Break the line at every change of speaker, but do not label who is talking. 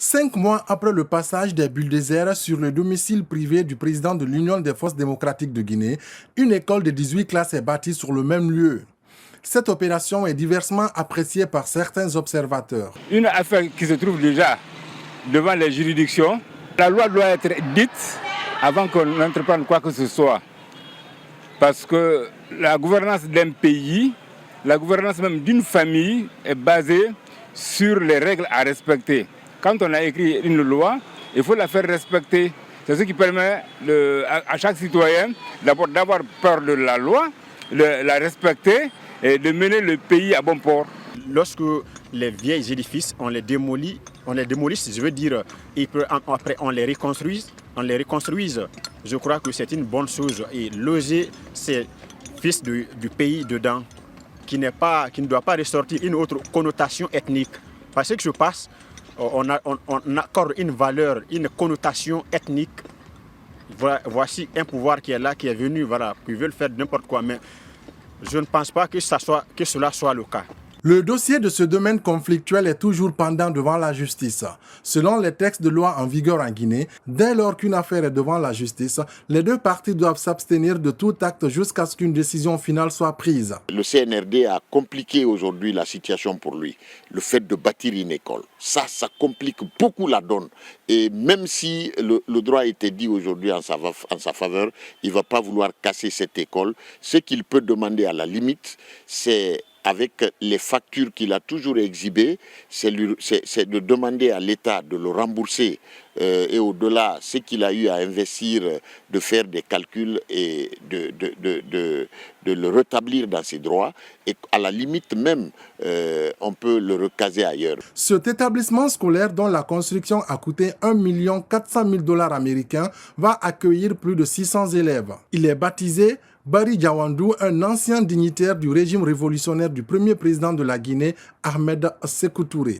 5 mois après le passage des bulldozers sur le domicile privé du président de l'Union des forces démocratiques de Guinée, une école de 18 classes est bâtie sur le même lieu. Cette opération est diversement appréciée par certains observateurs.
Une affaire qui se trouve déjà devant les juridictions, la loi doit être dite avant qu'on entreprenne quoi que ce soit. Parce que la gouvernance d'un pays, la gouvernance même d'une famille est basée sur les règles à respecter. Quand on a écrit une loi, il faut la faire respecter. C'est ce qui permet à chaque citoyen d'abord d'avoir peur de la loi, de la respecter et de mener le pays à bon port.
Lorsque les vieilles édifices, on les démolit, je veux dire, et après on les reconstruise, je crois que c'est une bonne chose. Et loger ces fils du pays dedans, qui ne doit pas ressortir une autre connotation ethnique. Parce que je passe, on accorde une valeur, une connotation ethnique. Voici un pouvoir qui est là, qui est venu, voilà, qui veut faire n'importe quoi. Mais je ne pense pas que cela soit le cas.
Le dossier de ce domaine conflictuel est toujours pendant devant la justice. Selon les textes de loi en vigueur en Guinée, dès lors qu'une affaire est devant la justice, les deux parties doivent s'abstenir de tout acte jusqu'à ce qu'une décision finale soit prise.
Le CNRD a compliqué aujourd'hui la situation pour lui. Le fait de bâtir une école, ça complique beaucoup la donne. Et même si le droit était dit aujourd'hui en sa faveur, il ne va pas vouloir casser cette école. Ce qu'il peut demander à la limite, c'est avec les factures qu'il a toujours exhibées, c'est de demander à l'État de le rembourser et au-delà, ce qu'il a eu à investir, de faire des calculs et de le rétablir dans ses droits. Et à la limite même, on peut le recaser ailleurs.
Cet établissement scolaire dont la construction a coûté 1 400 000 $ américains va accueillir plus de 600 élèves. Il est baptisé Barry Jawandou, un ancien dignitaire du régime révolutionnaire du premier président de la Guinée, Ahmed Sékou Touré.